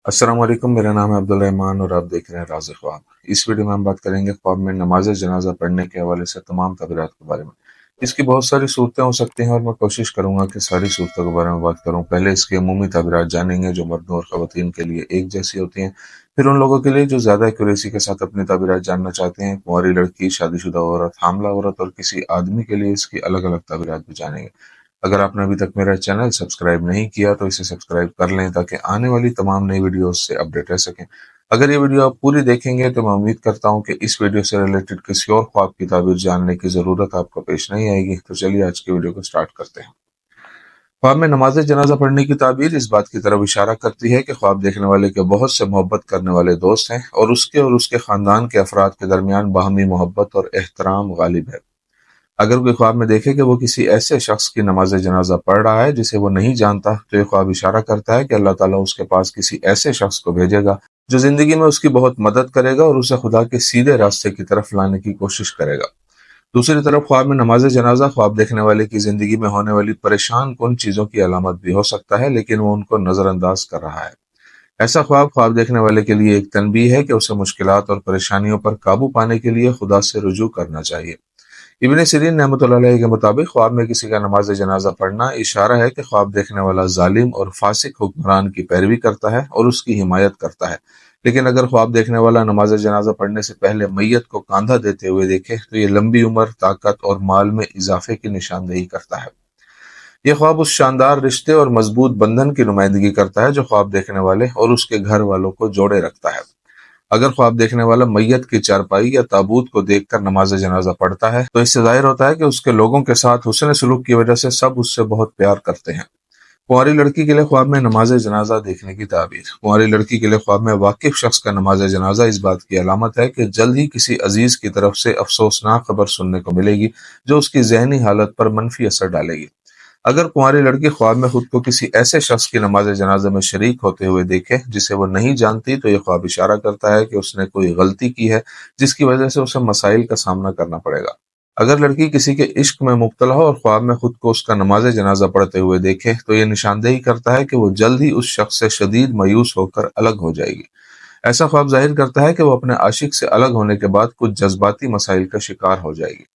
अस्सलाम वालेकुम। मेरा नाम है अब्दुल रहमान और आप देख रहे हैं राज़ ख्वाब। इस वीडियो में हम बात करेंगे ख्वाब में नमाज जनाजा पढ़ने के हवाले से तमाम तबीरात के बारे में। इसकी बहुत सारी सूरतें हो सकती हैं और मैं कोशिश करूंगा कि सारी सूरतों के बारे में बात करूं। पहले इसके अमूमी तबीरात जानेंगे जो मर्दों और ख़वातीन के लिए एक जैसी होती हैं। फिर उन लोगों के लिए जो ज़्यादा एक्यूरेसी के साथ अपनी तबीरात जानना चाहते हैं, कुंवारी लड़की, शादीशुदा औरत, हामला औरत और किसी आदमी के लिए इसकी अलग अलग तबीरात भी जानेंगे। अगर आपने अभी तक मेरा चैनल सब्सक्राइब नहीं किया तो इसे सब्सक्राइब कर लें ताकि आने वाली तमाम नई वीडियोस से अपडेट रह सकें। अगर ये वीडियो आप पूरी देखेंगे तो मैं उम्मीद करता हूं कि इस वीडियो से रिलेटेड किसी और ख्वाब की ताबीर जानने की ज़रूरत आपको पेश नहीं आएगी। तो चलिए आज की वीडियो को स्टार्ट करते हैं। ख्वाब में नमाज जनाजा पढ़ने की ताबीर इस बात की तरफ इशारा करती है कि ख्वाब देखने वाले के बहुत से मोहब्बत करने वाले दोस्त हैं और उसके ख़ानदान के अफराद के दरमियान बाहमी मोहब्बत और एहतराम गालिब है। अगर कोई ख्वाब में देखे कि वो किसी ऐसे शख्स की नमाज जनाजा पढ़ रहा है जिसे वो नहीं जानता, तो ये ख्वाब इशारा करता है कि अल्लाह ताला उसके पास किसी ऐसे शख्स को भेजेगा जो जिंदगी में उसकी बहुत मदद करेगा और उसे खुदा के सीधे रास्ते की तरफ लाने की कोशिश करेगा। दूसरी तरफ ख्वाब में नमाज जनाजा ख्वाब देखने वाले की जिंदगी में होने वाली परेशान कुन चीजों की अलामत भी हो सकता है, लेकिन वो उनको नजरअंदाज कर रहा है। ऐसा ख्वाब ख्वाब देखने वाले के लिए एक तनबीह है कि उसे मुश्किलात और परेशानियों पर काबू पाने के लिए खुदा से रुजू करना चाहिए। इब्न सीरीन रहमतुल्लाह अलैह के मुताबिक ख्वाब में किसी का नमाज जनाजा पढ़ना इशारा है कि ख्वाब देखने वाला जालिम और फासिक हुक्मरान की पैरवी करता है और उसकी हिमायत करता है। लेकिन अगर ख्वाब देखने वाला नमाज जनाजा पढ़ने से पहले मैयत को कांधा देते हुए देखे तो ये लंबी उम्र, ताकत और माल में इजाफे की निशानदेही करता है। यह ख्वाब उस शानदार रिश्ते और मजबूत बंधन की नुमाइंदगी करता है जो ख्वाब देखने वाले और उसके घर वालों को जोड़े रखता है। अगर ख्वाब देखने वाला मैयत की चारपाई या ताबूत को देखकर नमाज जनाजा पढ़ता है तो इससे जाहिर होता है कि उसके लोगों के साथ हुस्न सलूक की वजह से सब उससे बहुत प्यार करते हैं। कुंवारी लड़की के लिए ख्वाब में नमाज जनाजा देखने की ताबीर। कुंवारी लड़की के लिए ख्वाब में वाकिफ शख्स का नमाज जनाजा इस बात की अलामत है कि जल्द ही किसी अजीज की तरफ से अफसोसनाक खबर सुनने को मिलेगी जो उसकी जहनी हालत पर मनफी असर डालेगी। अगर कुंवारी लड़की ख्वाब में खुद को किसी ऐसे शख्स की नमाज जनाजा में शरीक होते हुए देखे जिसे वो नहीं जानती, तो यह ख्वाब इशारा करता है कि उसने कोई गलती की है जिसकी वजह से उसे मसाइल का सामना करना पड़ेगा। अगर लड़की किसी के इश्क में मुब्तला हो और ख्वाब में खुद को उसका नमाज जनाजा पढ़ते हुए देखे तो यह निशानदेही करता है कि वो जल्द ही उस शख्स से शदीद मायूस होकर अलग हो जाएगी। ऐसा ख्वाब जाहिर करता है कि वो अपने आशिक से अलग होने के बाद कुछ जज्बाती मसाइल का शिकार हो जाएगी।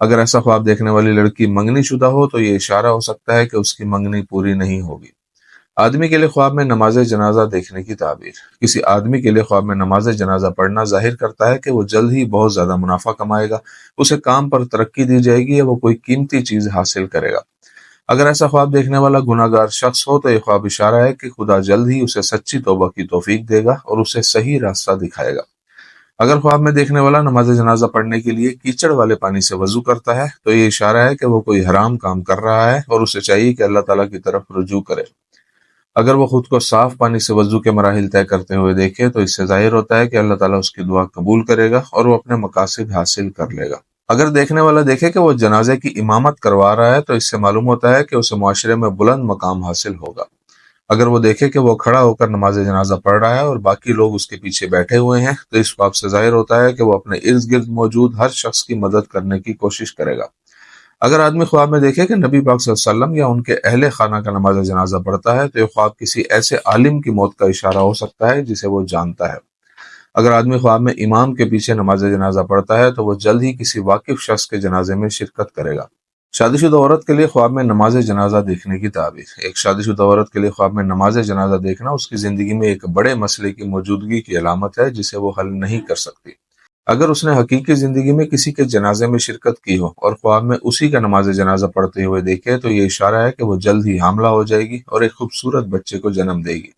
अगर ऐसा ख्वाब देखने वाली लड़की मंगनी शुदा हो तो ये इशारा हो सकता है कि उसकी मंगनी पूरी नहीं होगी। आदमी के लिए ख्वाब में नमाज जनाजा देखने की ताबीर। किसी आदमी के लिए ख्वाब में नमाज जनाजा पढ़ना जाहिर करता है कि वो जल्द ही बहुत ज्यादा मुनाफा कमाएगा, उसे काम पर तरक्की दी जाएगी या वो कोई कीमती चीज हासिल करेगा। अगर ऐसा ख्वाब देखने वाला गुनाहगार शख्स हो तो यह ख्वाब इशारा है कि खुदा जल्द ही उसे सच्ची तौबा की तौफीक देगा और उसे सही रास्ता दिखाएगा। अगर ख्वाब में देखने वाला नमाज जनाजा पढ़ने के लिए कीचड़ वाले पानी से वजू करता है तो ये इशारा है कि वो कोई हराम काम कर रहा है और उसे चाहिए कि अल्लाह ताला की तरफ रुजू करे। अगर वो खुद को साफ पानी से वजू के मराहिल तय करते हुए देखे तो इससे जाहिर होता है कि अल्लाह ताला उसकी दुआ कबूल करेगा और वो अपने मकासद हासिल कर लेगा। अगर देखने वाला देखे कि वो जनाजे की इमामत करवा रहा है तो इससे मालूम होता है कि उसे मुआशरे में बुलंद मकाम हासिल होगा। अगर वो देखे कि वो खड़ा होकर नमाज जनाजा पढ़ रहा है और बाकी लोग उसके पीछे बैठे हुए हैं तो इस बात से जाहिर होता है कि वो अपने इर्द गिर्द मौजूद हर शख्स की मदद करने की कोशिश करेगा। अगर आदमी ख्वाब में देखे कि नबी पाक सल्लल्लाहु अलैहि वसल्लम या उनके अहले खाना का नमाज जनाजा पढ़ता है तो ये ख्वाब किसी ऐसे आलिम की मौत का इशारा हो सकता है जिसे वो जानता है। अगर आदमी ख्वाब में इमाम के पीछे नमाज जनाजा पढ़ता है तो वो जल्द ही किसी वाकिफ शख्स के जनाजे में शिरकत करेगा। शादीशुदा औरत के लिए ख्वाब में नमाज जनाजा देखने की ताबीर। एक शादीशुदा औरत के लिए ख्वाब में नमाज जनाजा देखना उसकी जिंदगी में एक बड़े मसले की मौजूदगी की अलामत है जिसे वो हल नहीं कर सकती। अगर उसने हकीकी जिंदगी में किसी के जनाजे में शिरकत की हो और ख्वाब में उसी का नमाज जनाजा पढ़ते हुए देखे तो ये इशारा है कि वो जल्द ही हामला हो जाएगी और एक खूबसूरत बच्चे को जन्म देगी।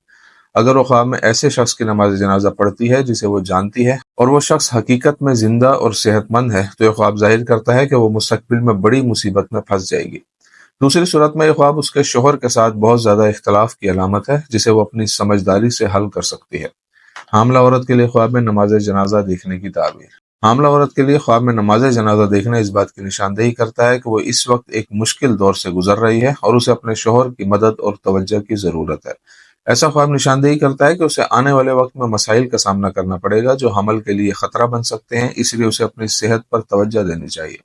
अगर वो ख्वाब में ऐसे शख्स की नमाज जनाजा पढ़ती है जिसे वो जानती है और वो शख्स हकीकत में जिंदा और सेहतमंद है तो यह ख्वाब जाहिर करता है कि वो मुस्तकबिल में बड़ी मुसीबत में फंस जाएगी। दूसरी सूरत में यह ख्वाब उसके शोहर के साथ बहुत ज्यादा इख्तलाफ की अलामत है जिसे वो अपनी समझदारी से हल कर सकती है। हामला औरत के लिए ख्वाब में नमाज जनाजा देखने की ताबीर। हामला औरत के लिए ख्वाब में नमाज जनाजा देखना इस बात की निशानदेही करता है कि वो इस वक्त एक मुश्किल दौर से गुजर रही है और उसे अपने शोहर की मदद और तवज्जो की जरूरत है। ऐसा ख्वाब निशानदेही करता है कि उसे आने वाले वक्त में मसाइल का सामना करना पड़ेगा जो हमल के लिए खतरा बन सकते हैं, इसलिए उसे अपनी सेहत पर तवज्जो देनी चाहिए।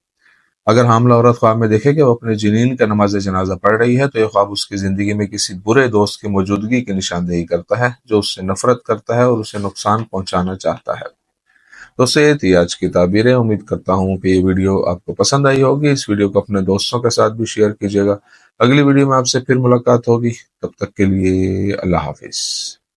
اگر حاملہ عورت خواب میں دیکھے کہ وہ اپنے جنین کا نماز جنازہ پڑھ رہی ہے تو یہ خواب اس کی زندگی میں کسی برے دوست کی موجودگی کی نشاندہی کرتا ہے جو اس سے نفرت کرتا ہے اور اسے نقصان پہنچانا چاہتا ہے۔ تو سے یہ تھی آج کی تعبیریں۔ امید کرتا ہوں کہ یہ ویڈیو آپ کو پسند آئی ہوگی۔ اس ویڈیو کو اپنے دوستوں کے ساتھ بھی شیئر کیجیے گا۔ اگلی ویڈیو میں آپ سے پھر ملاقات ہوگی، تب تک کے لیے اللہ حافظ۔